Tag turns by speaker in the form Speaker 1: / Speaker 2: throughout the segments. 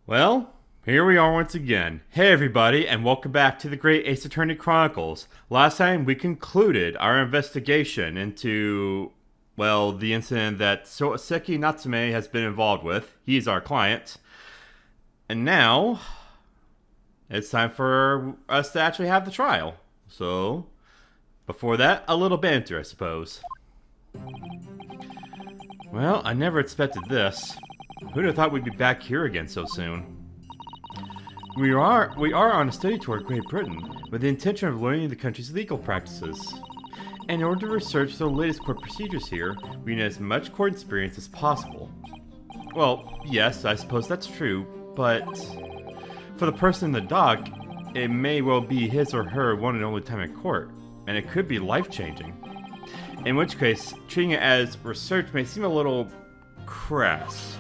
Speaker 1: Well, here we are once again. Hey everybody, and welcome back to the Great Ace Attorney Chronicles. Last time we concluded our investigation into, well, the incident that Soseki Natsume has been involved with. He's our client. And now, it's time for us to actually have the trial. So, before that, a little banter, I suppose. Well, I never expected this. Who'd have thought we'd be back here again so soon? We are on a study tour of Great Britain with the intention of learning the country's legal practices. In order to research the latest court procedures here, we need as much court experience as possible. Well, yes, I suppose that's true, but for the person in the dock, it may well be his or her one and only time in court, and it could be life-changing. In which case, treating it as research may seem a little crass.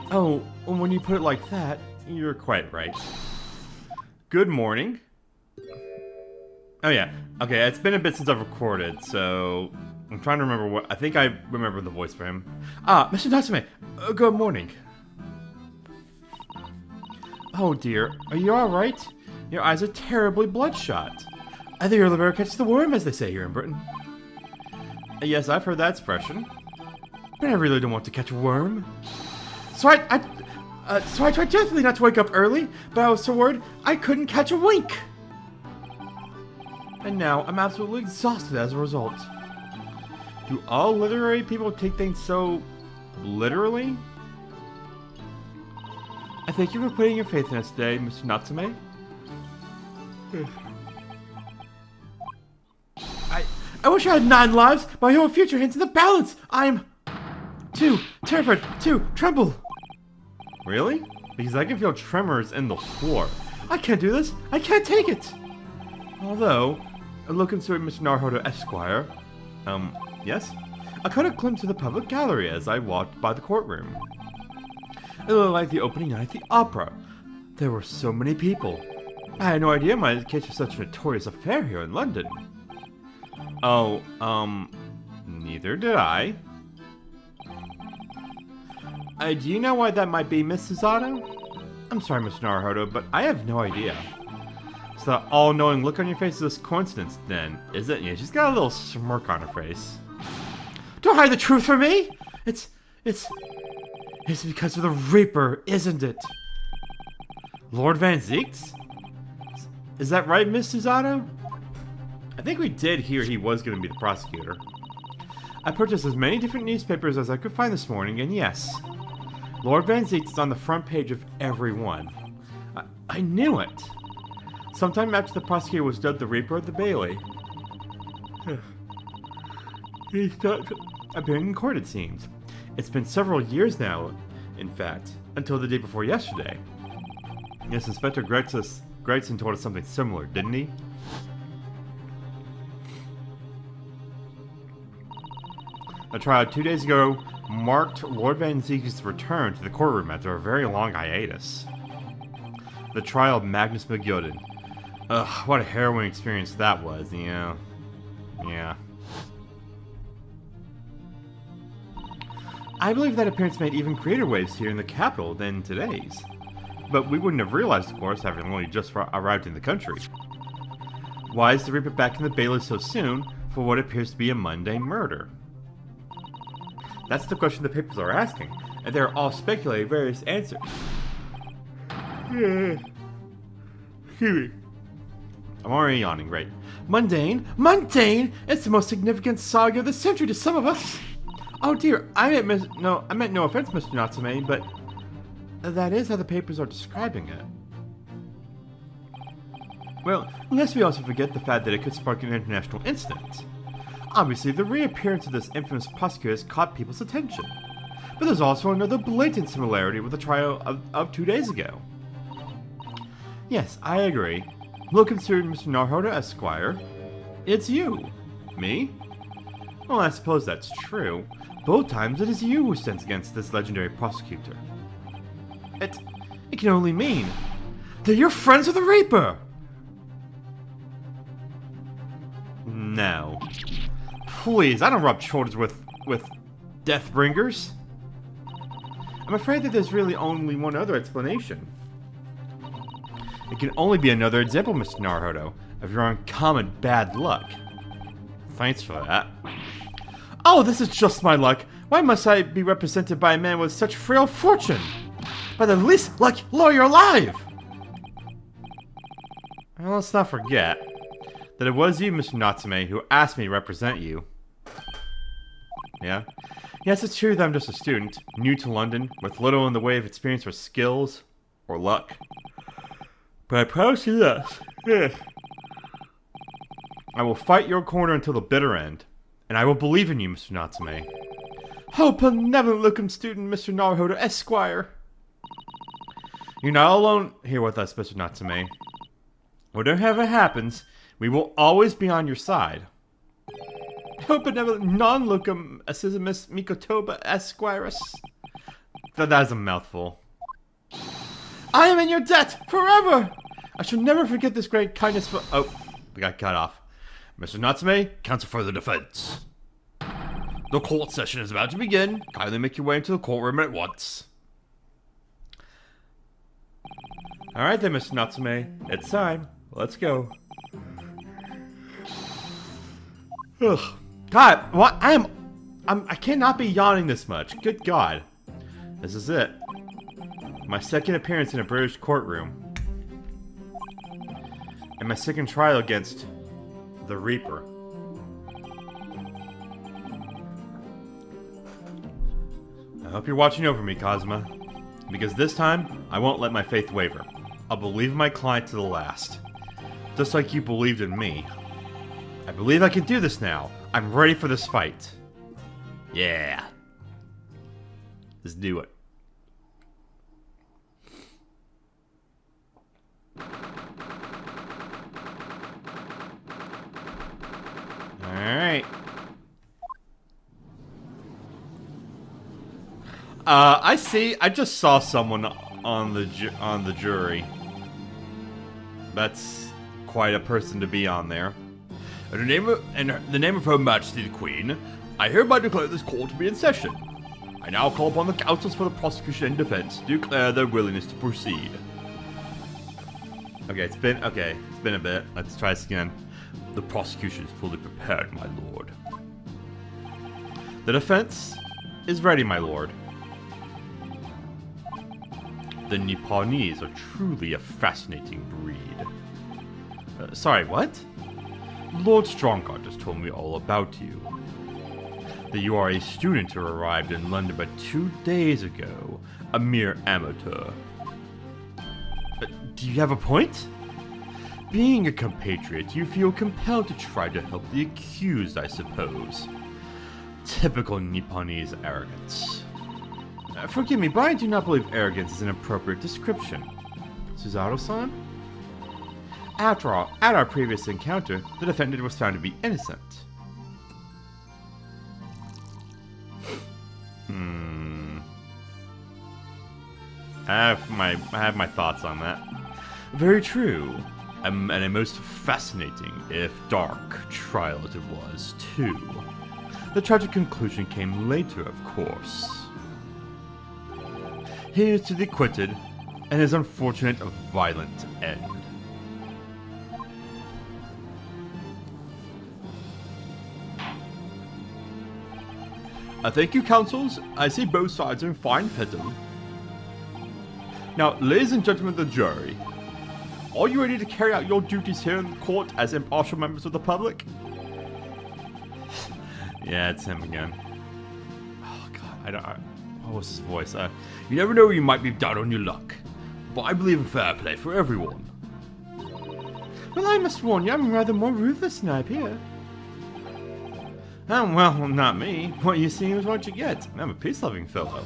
Speaker 1: Oh, when you put it like that, you're quite right. Good morning. Oh yeah, okay, it's been a bit since I've recorded, so I'm trying to remember what. I think I remember the voice for him. Mr. Natsume, good morning. Oh dear, are you alright? Your eyes are terribly bloodshot. I think you're the bear catches the worm, as they say here in Britain. Yes, I've heard that expression. But I really don't want to catch a worm. So I tried desperately not to wake up early, but I was so worried I couldn't catch a wink. And now I'm absolutely exhausted as a result. Do all literary people take things so literally? I thank you for putting your faith in us today, Mr. Natsume. I wish I had 9 lives. My whole future hangs in the balance. I'm too terrified to tremble. Really? Because I can feel tremors in the floor. I can't do this. I can't take it. Although, a look into Mr. Naruhodo Esquire. Yes? I caught a glimpse of the public gallery as I walked by the courtroom. It looked like the opening night at the opera. There were so many people. I had no idea my case was such a notorious affair here in London. Oh, neither did I. Do you know why that might be, Miss Susato? I'm sorry, Mr. Naruhodo, but I have no idea. So that all-knowing look on your face is a coincidence, then, is it? Yeah, she's got a little smirk on her face. Don't hide the truth from me! It's because of the Reaper, isn't it? Lord Van Zieks? Is that right, Miss Susato? I think we did hear he was going to be the prosecutor. I purchased as many different newspapers as I could find this morning, and yes, Lord Van Zieks is on the front page of every one. I knew it. Sometime after the prosecutor was dubbed the Reaper of the Bailey, he stopped appearing in court, it seems. It's been several years now, in fact, until the day before yesterday. Yes, Inspector Gregson told us something similar, didn't he? A trial 2 days ago marked Lord Van Zieks' return to the courtroom after a very long hiatus. The trial of Magnus McGilden. Ugh, what a harrowing experience that was, yeah. I believe that appearance made even greater waves here in the capital than today's. But we wouldn't have realized, of course, having only just arrived in the country. Why is the Reaper back in the Bailey so soon for what appears to be a mundane murder? That's the question the papers are asking, and they're all speculating various answers. Excuse me. I'm already yawning, right? Mundane? Mundane? It's the most significant saga of the century to some of us. Oh dear, I meant no offense, Mr. Natsume, but that is how the papers are describing it. Well, unless we also forget the fact that it could spark an international incident. Obviously, the reappearance of this infamous prosecutor has caught people's attention. But there's also another blatant similarity with the trial of 2 days ago. Yes, I agree. Look, considered Mr. Naruhodo Esquire. It's you. Me? Well, I suppose that's true. Both times it is you who stands against this legendary prosecutor. It can only mean that you're friends with the Reaper! No. Please, I don't rub shoulders with Deathbringers. I'm afraid that there's really only one other explanation. It can only be another example, Mr. Naruhodo, of your uncommon bad luck. Thanks for that. Oh, this is just my luck. Why must I be represented by a man with such frail fortune? By the least lucky lawyer alive! Well, let's not forget that it was you, Mr. Natsume, who asked me to represent you. Yeah? Yes, it's true that I'm just a student, new to London, with little in the way of experience or skills, or luck. But I promise you this. I will fight your corner until the bitter end, and I will believe in you, Mr. Natsume. Oh, benevolent-looking student, Mr. Naruhodo Esquire. You're not alone here with us, Mr. Natsume. Whatever happens, we will always be on your side. Oh, benevolent non-locum Assisimus Mikotoba Esquirus. That is a mouthful. I am in your debt forever! I shall never forget this great kindness for— Oh, I got cut off. Mr. Natsume, counsel for the defense. The court session is about to begin. Kindly make your way into the courtroom at once. Alright then, Mr. Natsume. It's time. Let's go. Ugh. God, what? I cannot be yawning this much. Good God. This is it. My second appearance in a British courtroom. And my second trial against the Reaper. I hope you're watching over me, Cosma. Because this time, I won't let my faith waver. I'll believe in my client to the last. Just like you believed in me. I believe I can do this now. I'm ready for this fight. Yeah. Let's do it. Alright. I just saw someone on the jury. That's quite a person to be on there. In the name of Her Majesty the Queen, I hereby declare this court to be in session. I now call upon the counsels for the prosecution and defense to declare their willingness to proceed. Okay, it's been a bit. Let's try this again. The prosecution is fully prepared, my lord. The defense is ready, my lord. The Nipponese are truly a fascinating breed. Sorry, what? Lord Strongheart just told me all about you. That you are a student who arrived in London but 2 days ago. A mere amateur. Do you have a point? Being a compatriot, you feel compelled to try to help the accused, I suppose. Typical Nipponese arrogance. Forgive me, but I do not believe arrogance is an appropriate description. Suzato-san? After all, at our previous encounter, the defendant was found to be innocent. I have my thoughts on that. Very true. And a most fascinating, if dark, trial as it was, too. The tragic conclusion came later, of course. Here's to the acquitted, and his unfortunate violent end. Thank you, counsels. I see both sides are in fine fettle. Now, ladies and gentlemen of the jury, are you ready to carry out your duties here in the court as impartial members of the public? Yeah, it's him again. Oh God, what was his voice? You never know, you might be down on your luck, but I believe in fair play for everyone. Well, I must warn you, I'm rather more ruthless than I appear. Oh, well, not me. What you see is what you get. I'm a peace-loving fellow.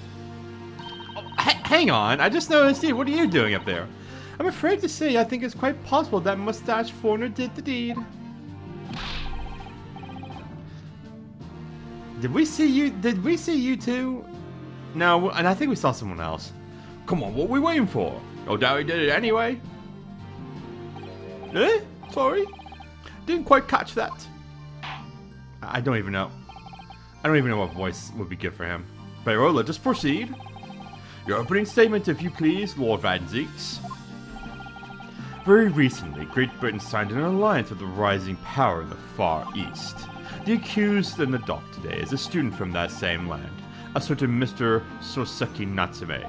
Speaker 1: Oh, hang on, I just noticed you. What are you doing up there? I'm afraid to say I think it's quite possible that mustache foreigner did the deed. Did we see you too? No, and I think we saw someone else. Come on, what are we waiting for? Oh, doubt he did it anyway. Eh? Sorry? Didn't quite catch that. I don't even know. I don't even know what voice would be good for him. Very well, let us proceed. Your opening statement, if you please, Lord Van Zeeks. Very recently, Great Britain signed an alliance with the rising power in the Far East. The accused in the dock today is a student from that same land, a certain Mr. Soseki Natsume.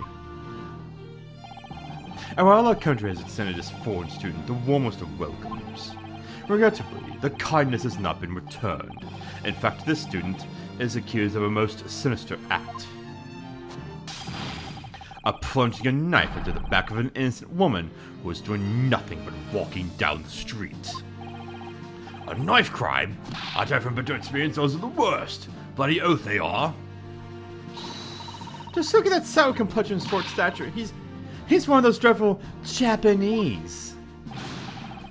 Speaker 1: And while our country has extended this foreign student the warmest of welcomes, regrettably, the kindness has not been returned. In fact, this student is accused of a most sinister act. Of plunging a knife into the back of an innocent woman who was doing nothing but walking down the street. A knife crime? I tell from bitter experience those are the worst. Bloody oath they are. Just look at that sour complexion and short stature. He's one of those dreadful Japanese.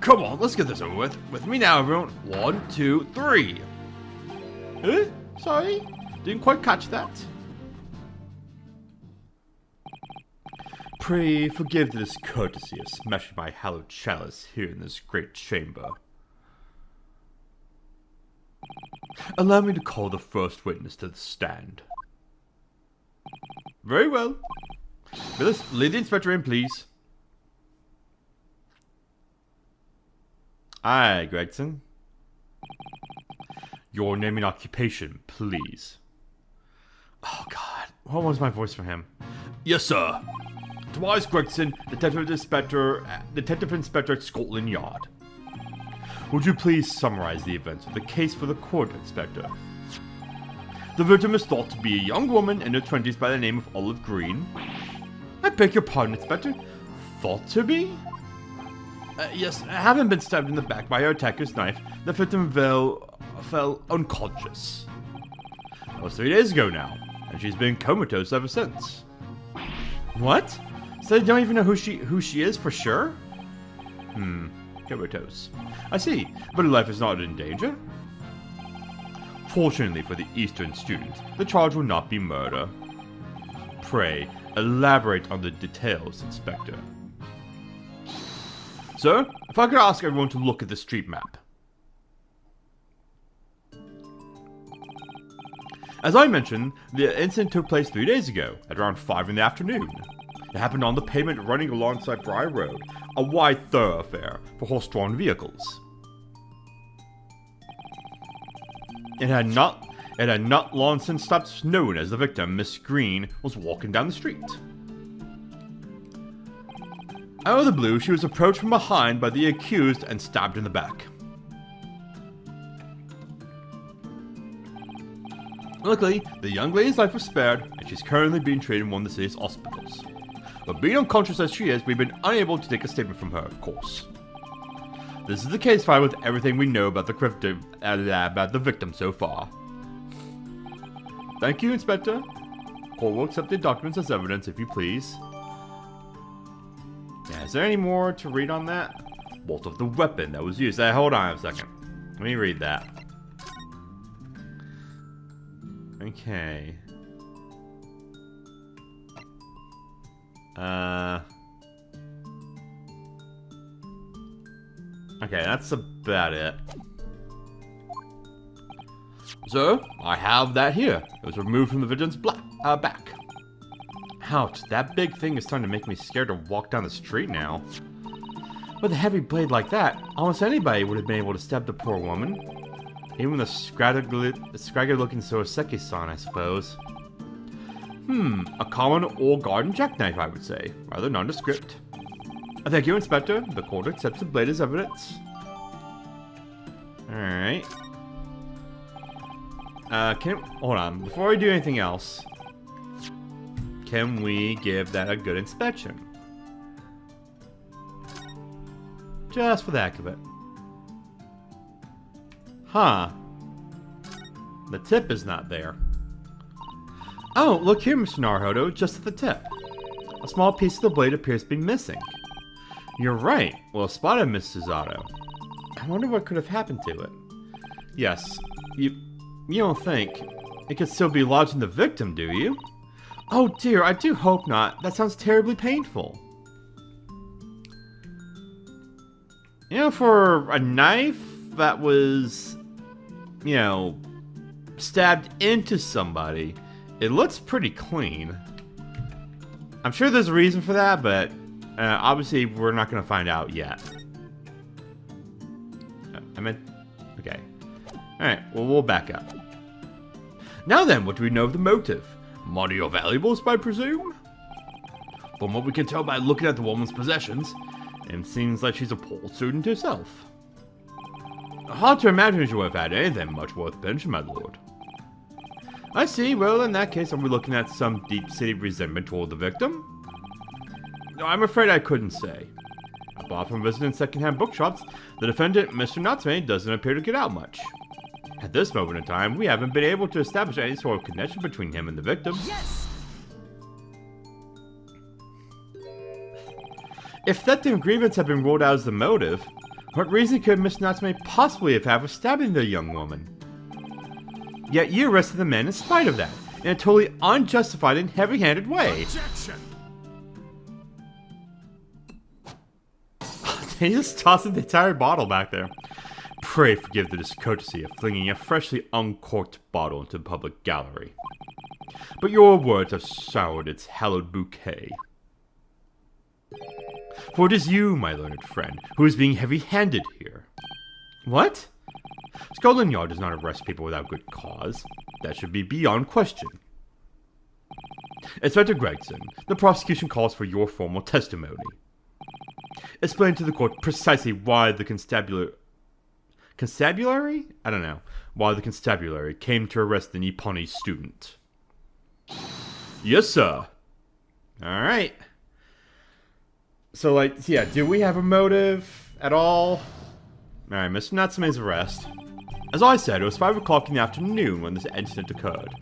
Speaker 1: Come on, let's get this over with. With me now, everyone. 1, 2, 3. Sorry? Didn't quite catch that. Pray forgive the discourtesy of smashing my hallowed chalice here in this great chamber. Allow me to call the first witness to the stand. Very well. Phyllis, lead the inspector in, please. Aye, Gregson. Your name and occupation, please. Oh, God. What was my voice for him? Yes, sir. Tobias Gregson, Detective Inspector at Scotland Yard. Would you please summarize the events of the case for the court, Inspector? The victim is thought to be a young woman in her 20s by the name of Olive Green. I beg your pardon, Inspector. Thought to be? Yes, having been stabbed in the back by her attacker's knife, the victim fell unconscious. That was 3 days ago now, and she's been comatose ever since. What? So they don't even know who she is for sure? Comatose. I see, but her life is not in danger. Fortunately for the Eastern student, the charge will not be murder. Pray, elaborate on the details, Inspector. Sir, if I could ask everyone to look at the street map. As I mentioned, the incident took place 3 days ago, at around 5 in the afternoon. It happened on the pavement running alongside Briar Road, a wide thoroughfare for horse-drawn vehicles. It had not long since stopped snowing as the victim, Miss Green, was walking down the street. Out of the blue, she was approached from behind by the accused and stabbed in the back. Luckily, the young lady's life was spared, and she's currently being treated in one of the city's hospitals. But being unconscious as she is, we've been unable to take a statement from her, of course. This is the case file with everything we know about the victim so far. Thank you, Inspector. Court will accept the documents as evidence, if you please. Yeah, is there any more to read on that? Bolt of the weapon that was used. Hold on a second. Let me read that. Okay. Okay, that's about it. So, I have that here. It was removed from the victim's back. Ouch, that big thing is starting to make me scared to walk down the street now. With a heavy blade like that, almost anybody would have been able to stab the poor woman. Even the scraggly-looking Soseki-san, I suppose. A common old garden jackknife, I would say. Rather nondescript. Thank you, Inspector. The court accepts the blade as evidence. Alright. Hold on. Before we do anything else, can we give that a good inspection? Just for the heck of it. Huh. The tip is not there. Oh, look here, Mr. Naruhodo, just at the tip. A small piece of the blade appears to be missing. You're right. Well spotted, Miss Susato. I wonder what could have happened to it. Yes. You don't think it could still be lodged in the victim, do you? Oh dear, I do hope not. That sounds terribly painful. You know, for a knife that was, you know, stabbed into somebody, it looks pretty clean. I'm sure there's a reason for that, but obviously we're not going to find out yet. Okay. Alright, well, we'll back up. Now then, what do we know of the motive? Money or valuables, I presume? From what we can tell by looking at the woman's possessions, it seems like she's a poor student herself. Hard to imagine she would have had anything much worth pension, my lord. I see. Well, in that case, are we looking at some deep-seated resentment toward the victim? No, I'm afraid I couldn't say. Apart from visiting second-hand bookshops, the defendant, Mr. Natsume, doesn't appear to get out much. At this moment in time, we haven't been able to establish any sort of connection between him and the victim.
Speaker 2: Yes!
Speaker 1: If theft and grievance have been ruled out as the motive, what reason could Miss Natsume possibly have had for stabbing the young woman? Yet you arrested the man in spite of that, in a totally unjustified and heavy-handed way.
Speaker 2: Objection!
Speaker 1: He just tossed the entire bottle back there. Pray forgive the discourtesy of flinging a freshly uncorked bottle into the public gallery. But your words have soured its hallowed bouquet. For it is you, my learned friend, who is being heavy-handed here. What? Scotland Yard does not arrest people without good cause. That should be beyond question. Inspector Gregson, the prosecution calls for your formal testimony. Explain to the court precisely why the constabulary... Constabulary? I don't know. Why the constabulary came to arrest the Nipponi student. Yes, sir. Alright. So, like, yeah, do we have a motive at all? Alright, Mr. Natsume's arrest. As I said, it was 5 o'clock in the afternoon when this incident occurred.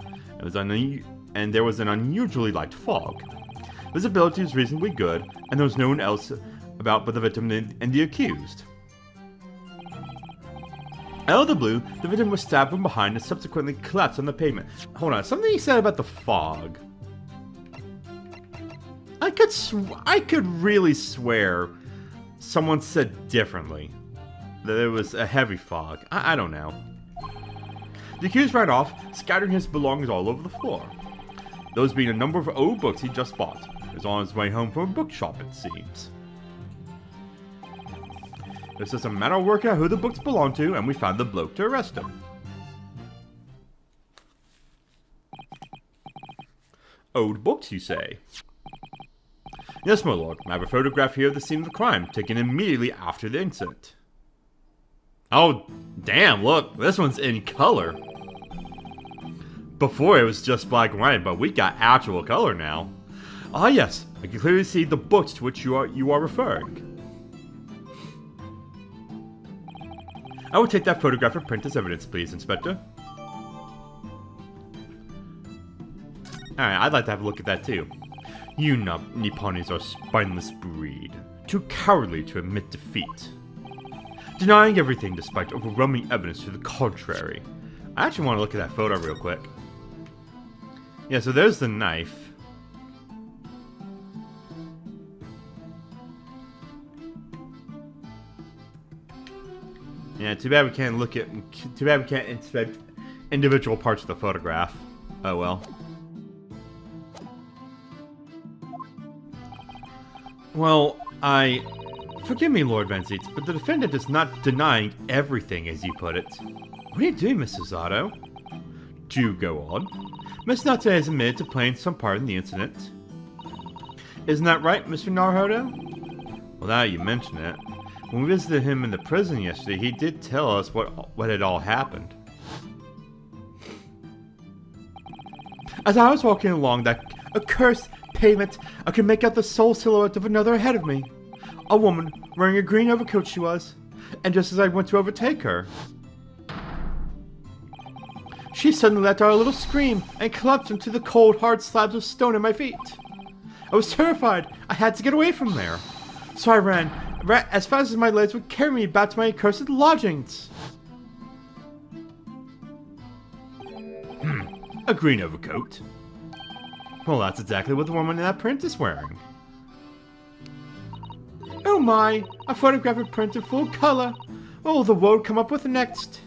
Speaker 1: And there was an unusually light fog. Visibility was reasonably good, and there was no one else about but the victim and the accused. Out of the blue, the victim was stabbed from behind and subsequently collapsed on the pavement. Hold on, something he said about the fog. I could really swear someone said differently. That there was a heavy fog. I don't know. The accused ran off, scattering his belongings all over the floor. Those being a number of old books he just bought. He was on his way home from a bookshop, it seems. It was just a matter of working out who the books belonged to, and we found the bloke to arrest him. Old books, you say? Yes, my lord. I have a photograph here of the scene of the crime, taken immediately after the incident. Oh, damn, look, this one's in color. Before it was just black and white, but we got actual color now. Ah, yes, I can clearly see the books to which you are referring. I will take that photograph and print as evidence, please, Inspector. Alright, I'd like to have a look at that too. You Nipponis are a spineless breed, too cowardly to admit defeat. Denying everything despite overwhelming evidence to the contrary. I actually want to look at that photo real quick. Yeah, so there's the knife. Yeah, too bad we can't look at... Too bad we can't inspect individual parts of the photograph. Oh well. Well, forgive me, Lord Van Zietz, but the defendant is not denying everything, as you put it. What are you doing, Mrs. Otto? Do go on. Miss Natsume has admitted to playing some part in the incident. Isn't that right, Mr. Naruhodo? Well, now you mention it. When we visited him in the prison yesterday, he did tell us what had all happened. As I was walking along that accursed pavement, I could make out the sole silhouette of another ahead of me. A woman, wearing a green overcoat she was, and just as I went to overtake her, she suddenly let out a little scream and collapsed into the cold, hard slabs of stone at my feet. I was terrified. I had to get away from there. So I ran as fast as my legs would carry me back to my accursed lodgings. A green overcoat? Well, that's exactly what the woman in that print is wearing. Oh my, a photographic print in full color. What will the world come up with next?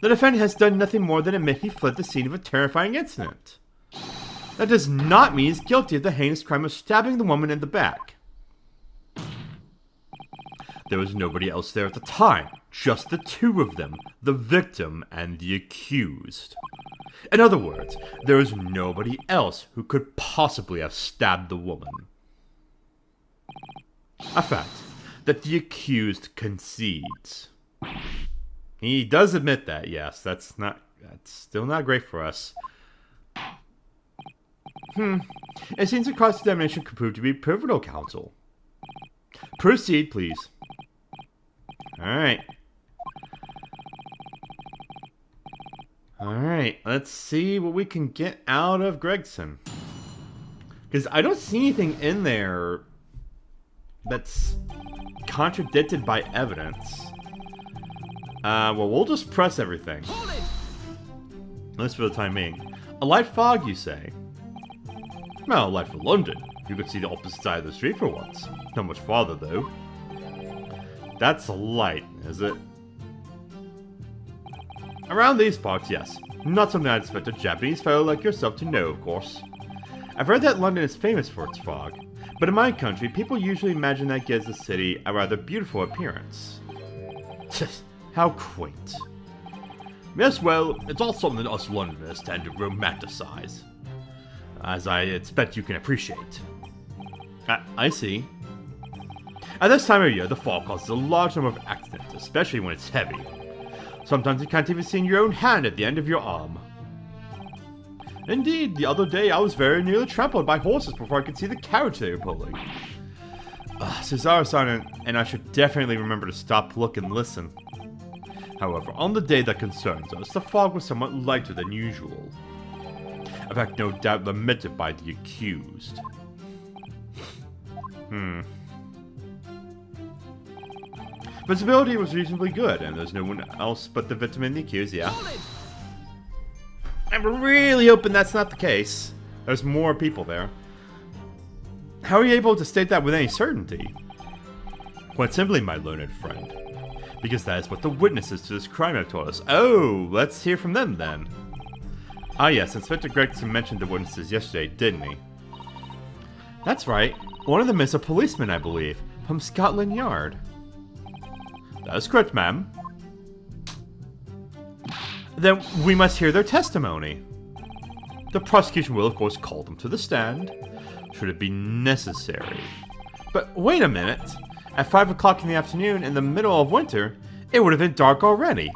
Speaker 1: The defendant has done nothing more than admit he fled the scene of a terrifying incident. That does not mean he's guilty of the heinous crime of stabbing the woman in the back. There was nobody else there at the time, just the two of them, the victim and the accused. In other words, there was nobody else who could possibly have stabbed the woman. A fact that the accused concedes. He does admit that, yes, that's still not great for us. It seems that cross-examination could prove to be pivotal, counsel. Proceed, please. Alright. Alright, let's see what we can get out of Gregson. Because I don't see anything in there that's contradicted by evidence. Well, we'll just press everything. At least for the time being. A light fog, you say? Well, light for London. You could see the opposite side of the street for once. Not much farther, though. That's a light, is it? Around these parts, yes. Not something I'd expect a Japanese fellow like yourself to know, of course. I've heard that London is famous for its fog, but in my country, people usually imagine that gives the city a rather beautiful appearance. How quaint. Yes, well, it's all something us Londoners tend to romanticize. As I expect you can appreciate. I see. At this time of year, the fog causes a large number of accidents, especially when it's heavy. Sometimes you can't even see your own hand at the end of your arm. Indeed, the other day I was very nearly trampled by horses before I could see the carriage they were pulling. Cesare-san and I should definitely remember to stop, look, and listen. However, on the day that concerns us, the fog was somewhat lighter than usual. In fact, no doubt lamented by the accused. Visibility was reasonably good, and there's no one else but the victim and the accused, yeah. I'm really hoping that's not the case. There's more people there. How are you able to state that with any certainty? Quite simply, my learned friend. Because that is what the witnesses to this crime have told us. Oh, let's hear from them then. Ah yes, Inspector Gregson mentioned the witnesses yesterday, didn't he? That's right. One of them is a policeman, I believe, from Scotland Yard. That is correct, ma'am. Then we must hear their testimony. The prosecution will, of course, call them to the stand, should it be necessary. But wait a minute. At 5 o'clock in the afternoon, in the middle of winter, it would have been dark already.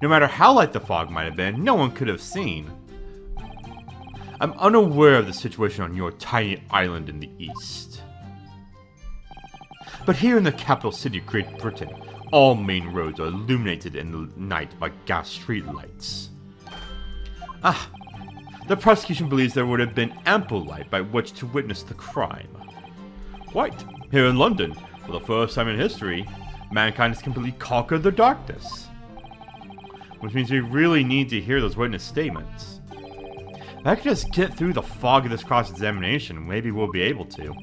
Speaker 1: No matter how light the fog might have been, no one could have seen. I'm unaware of the situation on your tiny island in the east. But here in the capital city of Great Britain, all main roads are illuminated in the night by gas streetlights. The prosecution believes there would have been ample light by which to witness the crime. Quite. Here in London, for the first time in history, mankind has completely conquered the darkness. Which means we really need to hear those witness statements. If I could just get through the fog of this cross-examination, maybe we'll be able to.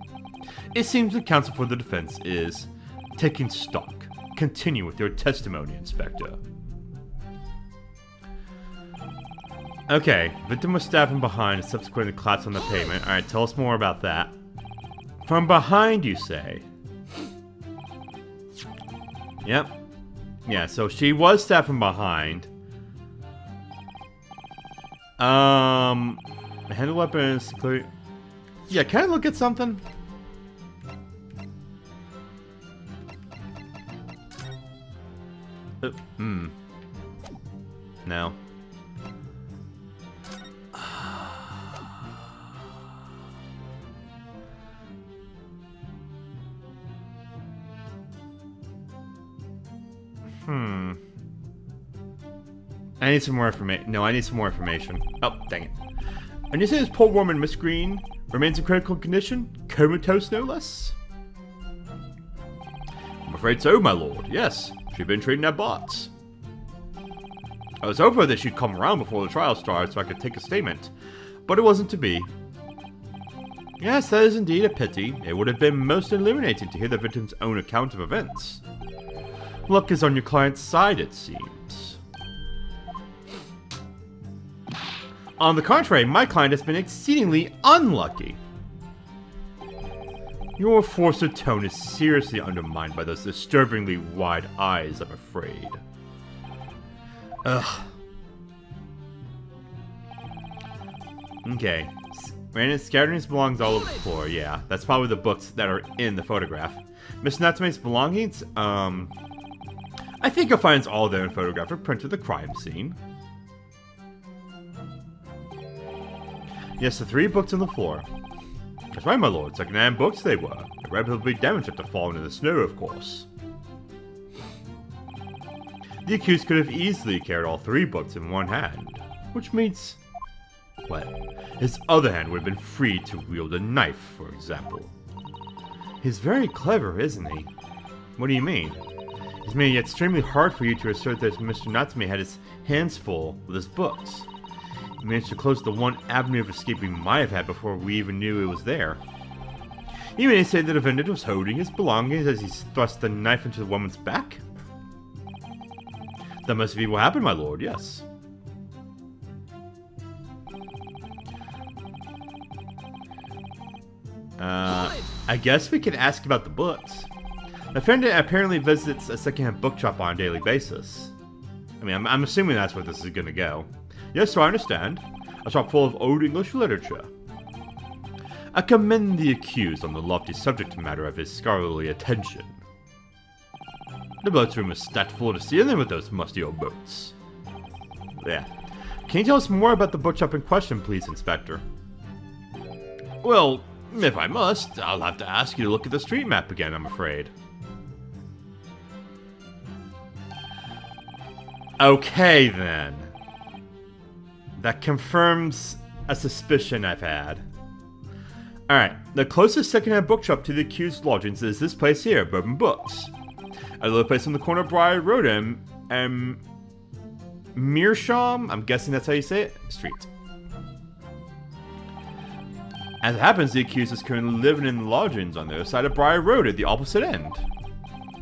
Speaker 1: It seems the counsel for the defense is taking stock. Continue with your testimony, Inspector. Okay, victim was stabbed from behind and subsequently collapsed on the pavement. Alright, tell us more about that. From behind, you say? Yep. Yeah, so she was stabbed from behind. Handle weapon is clear. Yeah, can I look at something? No. I need some more information. No, I need some more information. Oh, dang it. And you say this poor woman, Miss Green, remains in critical condition? Comatose, no less? I'm afraid so, my lord. Yes, she'd been treating her bots. I was hoping that she'd come around before the trial started so I could take a statement, but it wasn't to be. Yes, that is indeed a pity. It would have been most illuminating to hear the victim's own account of events. Luck is on your client's side, it seems. On the contrary, my client has been exceedingly unlucky. Your forced tone is seriously undermined by those disturbingly wide eyes, I'm afraid. Ugh. Okay. Random scattering his belongings all over the floor, yeah. That's probably the books that are in the photograph. Mr. Natsume's belongings, I think you'll find it's all there in photograph or print of the crime scene. Yes, the 3 books on the floor. That's right, my lord. Second-hand books they were. Irreparably damaged after falling in the snow, of course. The accused could have easily carried all 3 books in one hand. Which means... well, his other hand would have been free to wield a knife, for example. He's very clever, isn't he? What do you mean? He's made it extremely hard for you to assert that Mr. Natsume had his hands full with his books. He managed to close the one avenue of escape we might have had before we even knew it was there. You may say the defendant was holding his belongings as he thrust the knife into the woman's back? That must be what happened, my lord, yes. I guess we could ask about the books. The defendant apparently visits a secondhand bookshop on a daily basis. I mean, I'm assuming that's where this is gonna go. Yes, so I understand. A shop full of old English literature. I commend the accused on the lofty subject matter of his scholarly attention. The boat's room is stacked full to ceiling with those musty old books. Yeah. Can you tell us more about the bookshop in question, please, Inspector? Well, if I must, I'll have to ask you to look at the street map again, I'm afraid. Okay, then. That confirms a suspicion I've had. Alright, the closest secondhand bookshop to the accused's lodgings is this place here, Bourbon Books. A little place on the corner of Briar Road and Meerschaum, I'm guessing that's how you say it, Street. As it happens, the accused is currently living in the lodgings on the other side of Briar Road at the opposite end.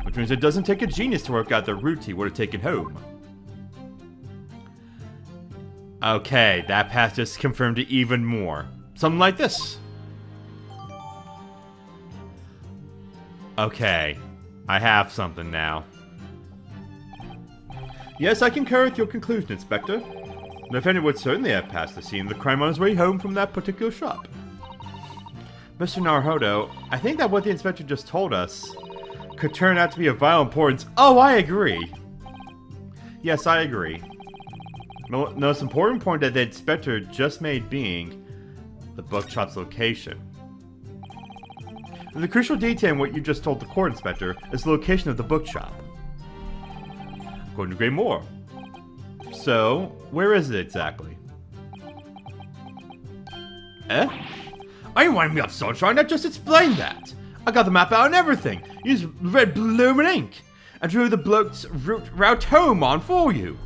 Speaker 1: Which means it doesn't take a genius to work out the route he would have taken home. Okay, that path just confirmed it even more. Something like this. Okay, I have something now. Yes, I concur with your conclusion, Inspector. The defendant would certainly have passed the scene of the crime on his way home from that particular shop. Mr. Naruhodo, I think that what the inspector just told us could turn out to be of vital importance. Oh, I agree. Yes, I agree. The most important point that the inspector just made being the bookshop's location. The crucial detail in what you just told the court, Inspector, is the location of the bookshop. According to Gray Moore. So, where is it exactly? Eh? Are you winding me up, Sunshine? I just explained that. I got the map out and everything. Used red bloomin' ink. And drew the bloke's route home on for you.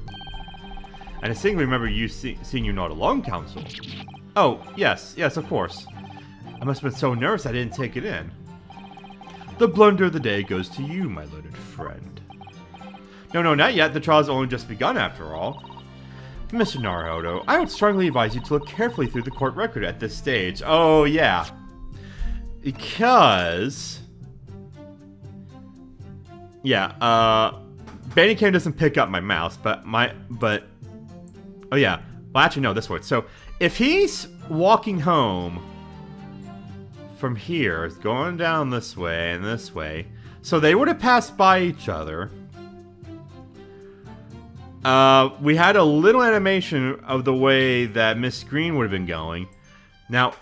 Speaker 1: I distinctly remember you seeing you not alone, Counsel. Oh, yes, of course. I must have been so nervous I didn't take it in. The blunder of the day goes to you, my learned friend. No, not yet. The trial's only just begun, after all. Mr. Naruhodo, I would strongly advise you to look carefully through the court record at this stage. Oh, yeah. Because... yeah, Bandicam doesn't pick up my mouse, but oh yeah, well actually no, this works. So, if he's walking home from here, going down this way and this way, so they would have passed by each other. We had a little animation of the way that Miss Green would have been going. Now,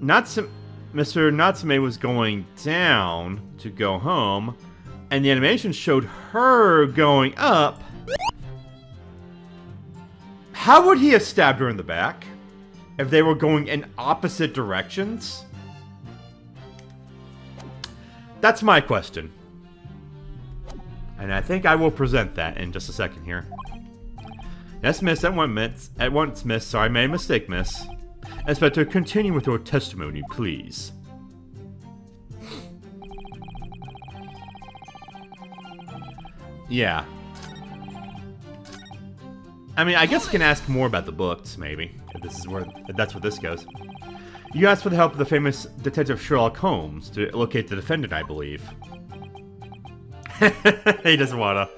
Speaker 1: Mr. Natsume was going down to go home, and the animation showed her going up. How would he have stabbed her in the back if they were going in opposite directions? That's my question. And I think I will present that in just a second here. Yes, miss, at once, miss. Sorry, I made a mistake, miss. Inspector, continue with your testimony, please. Yeah. I mean, I guess I can ask more about the books, maybe, if that's where this goes. You asked for the help of the famous Detective Sherlock Holmes to locate the defendant, I believe. He doesn't wanna.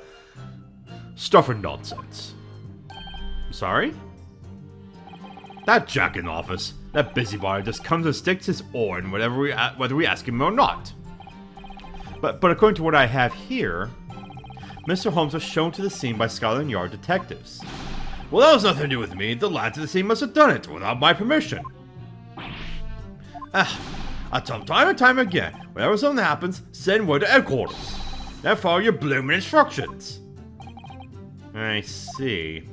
Speaker 1: Stuff and nonsense. Sorry? That jack in the office, that busybody just comes and sticks his oar in whether we ask him or not. But according to what I have here, Mr. Holmes was shown to the scene by Scotland Yard detectives. Well, that was nothing to do with me. The lads at the scene must have done it without my permission. I tell them time and time again, whenever something happens, send word to headquarters. Then follow your blooming instructions. I see.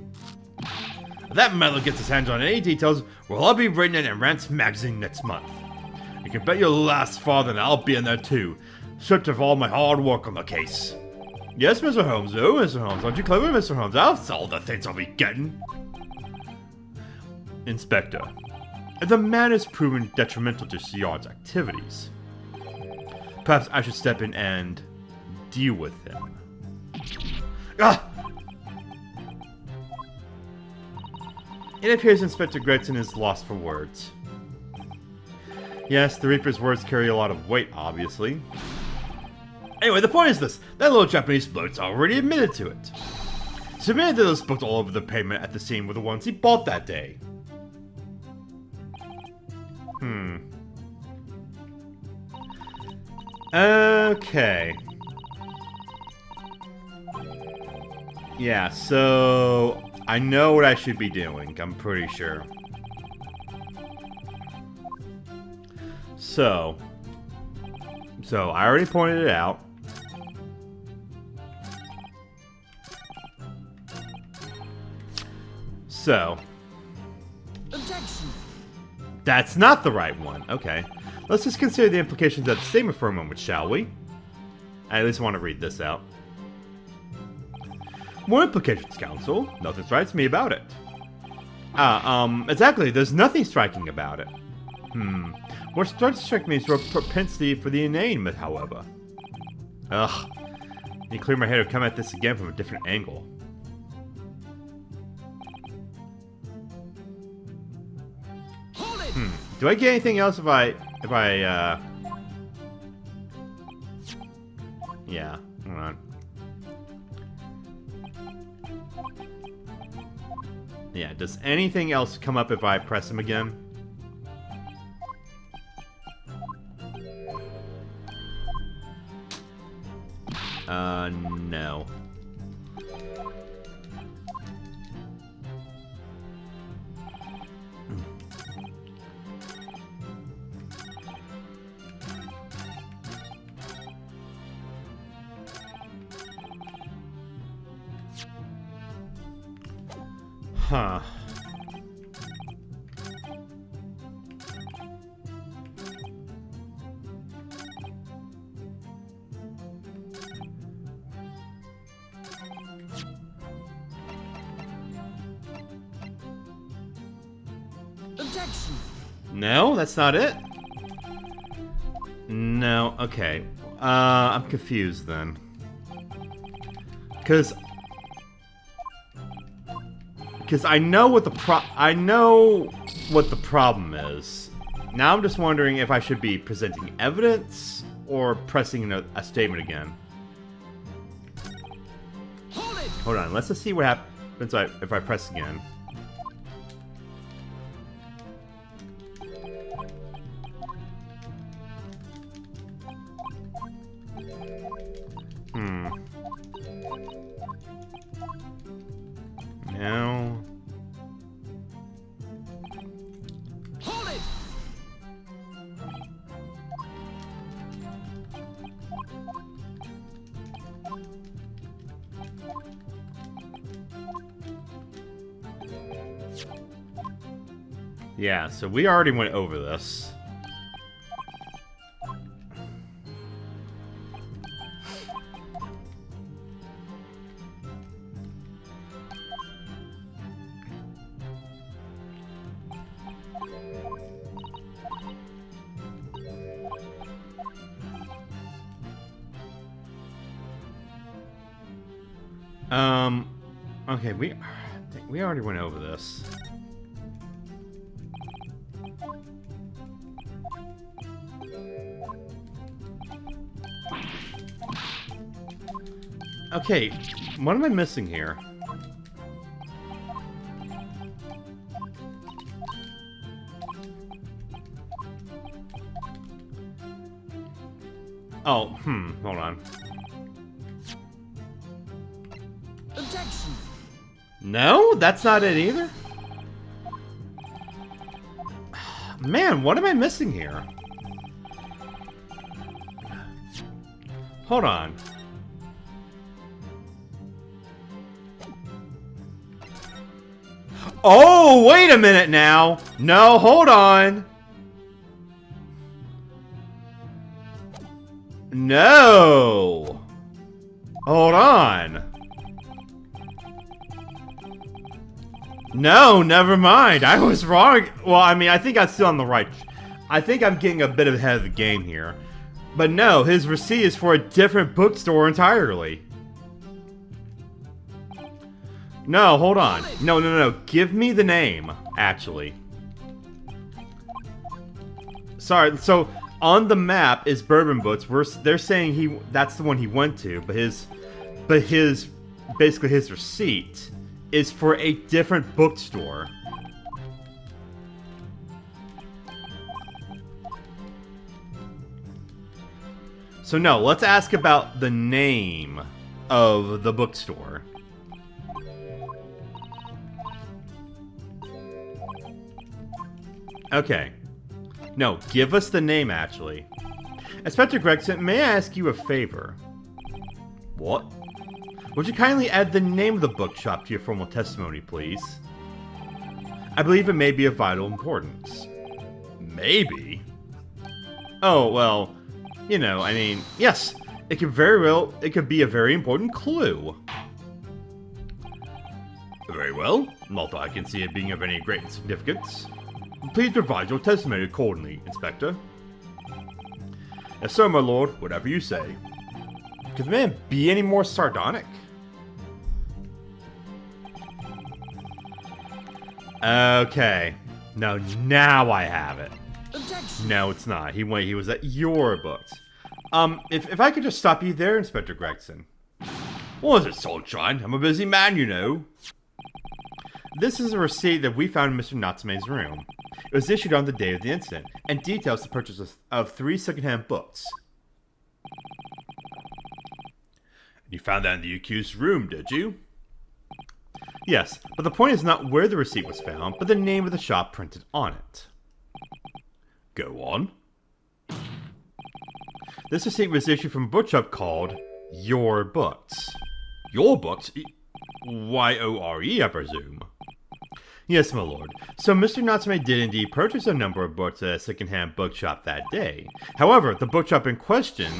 Speaker 1: If that meddler gets his hands on any details, well, I'll be written in Rant's magazine next month. You can bet your last farthing that I'll be in there too, stripped of all my hard work on the case. Yes, Mr. Holmes. Oh, Mr. Holmes. Aren't you clever, Mr. Holmes? That's all the things I'll be getting. Inspector, if the man is proven detrimental to Yard's activities, perhaps I should step in and deal with him. Ah! It appears Inspector Gregson is lost for words. Yes, the Reaper's words carry a lot of weight, obviously. Anyway, the point is this. That little Japanese bloke's already admitted to it. He admitted that those books all over the pavement at the scene were the ones he bought that day. Okay. Yeah, so I know what I should be doing, I'm pretty sure. So I already pointed it out. So,
Speaker 2: objection.
Speaker 1: That's not the right one. Okay. Let's just consider the implications of the statement for a moment, shall we? I at least want to read this out. More implications, counsel. Nothing strikes me about it. Exactly. There's nothing striking about it. What starts to strike me is your propensity for the inane, however. Ugh. Let me clear my head or come at this again from a different angle.
Speaker 2: Hold it.
Speaker 1: Do I get anything else if I yeah, hold on. Yeah, does anything else come up if I press him again? No. Huh.
Speaker 2: Objection.
Speaker 1: No, that's not it? No, okay. I'm confused then. Because I know what the problem is. Now I'm just wondering if I should be presenting evidence or pressing a statement again.
Speaker 2: Hold it.
Speaker 1: Hold on, let's just see what happens if I press again. No.
Speaker 2: Hold it.
Speaker 1: Yeah, so we already went over this. Okay, We already went over this. Okay, what am I missing here? Oh, hold on.
Speaker 2: Objection.
Speaker 1: No, that's not it either. Man, what am I missing here? Hold on. Oh, wait a minute now. No, hold on. No. Hold on. No, never mind. I was wrong. Well, I mean, I think I'm still on the right. I think I'm getting a bit ahead of the game here. But no, his receipt is for a different bookstore entirely. No, hold on. No. Give me the name, actually. Sorry, so on the map is Bourbon Books. They're saying that's the one he went to, but basically his receipt is for a different bookstore. So no, let's ask about the name of the bookstore. Okay. No, give us the name, actually. Inspector Gregson, may I ask you a favor? What? Would you kindly add the name of the bookshop to your formal testimony, please? I believe it may be of vital importance. Maybe? Oh, well, you know, I mean, yes, it could be a very important clue. Very well, although I can see it being of any great significance. Please provide your testimony accordingly, Inspector. Yes, sir, my lord, whatever you say. Could the man be any more sardonic? Okay. No, now I have it.
Speaker 2: Objection.
Speaker 1: No, it's not. He was at your books. If I could just stop you there, Inspector Gregson. What is it, Sunshine? I'm a busy man, you know. This is a receipt that we found in Mr. Natsume's room. It was issued on the day of the incident, and details the purchase of 3 secondhand books. You found that in the accused's room, did you? Yes, but the point is not where the receipt was found, but the name of the shop printed on it. Go on. This receipt was issued from a bookshop called Your Books. Your Books? Y-O-R-E, I presume. Yes, my lord. So Mr. Natsume did indeed purchase a number of books at a second-hand bookshop that day. However, the bookshop in question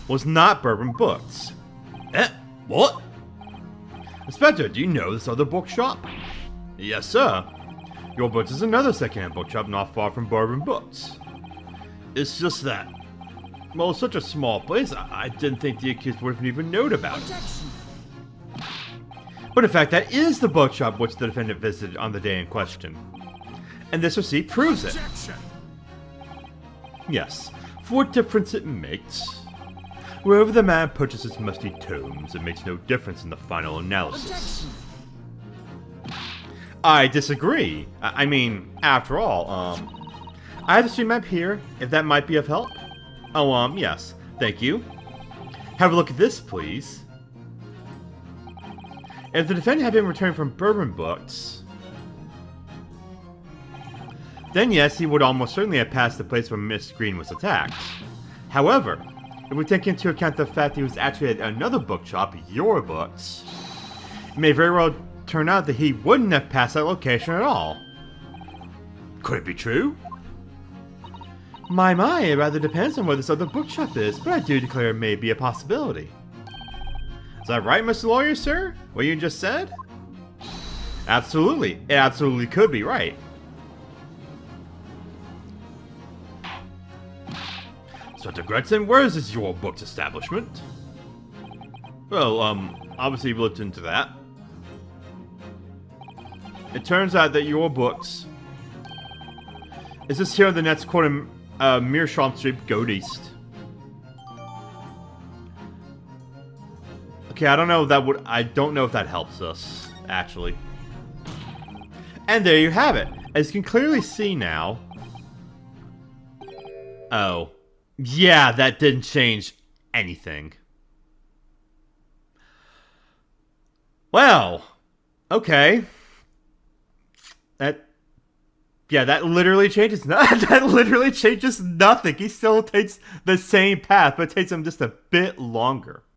Speaker 1: was not Bourbon Books. What? Inspector, do you know this other bookshop? Yes, sir. Your Books is another second-hand bookshop not far from Bourbon Books. It's just that, well, it's such a small place, I didn't think the accused would have even known about it.
Speaker 2: Objection.
Speaker 1: But in fact, that is the bookshop which the defendant visited on the day in question. And this receipt proves it.
Speaker 2: Objection.
Speaker 1: Yes, for what difference it makes. Wherever the man purchases musty tomes, it makes no difference in the final analysis.
Speaker 2: Objection.
Speaker 1: I disagree. I mean, after all, I have the street map here, if that might be of help. Oh, yes, thank you. Have a look at this, please. If the defendant had been returned from Bourbon Books, then yes, he would almost certainly have passed the place where Miss Green was attacked. However, if we take into account the fact he was actually at another bookshop, Your Books, it may very well turn out that he wouldn't have passed that location at all. Could it be true? My, it rather depends on where this other bookshop is, but I do declare it may be a possibility. Is that right, Mr. Lawyer, sir? What you just said? Absolutely. It absolutely could be right. Inspector Gregson, where is this Your Books establishment? Well, obviously we looked into that. It turns out that your books... Is this here on the next corner, Meerschaum Street, go east. Okay, I don't know if that would... I don't know if that helps us, actually. And there you have it. As you can clearly see now... Oh. Yeah, that didn't change anything. Well, okay. That literally changes that literally changes nothing. He still takes the same path, but it takes him just a bit longer.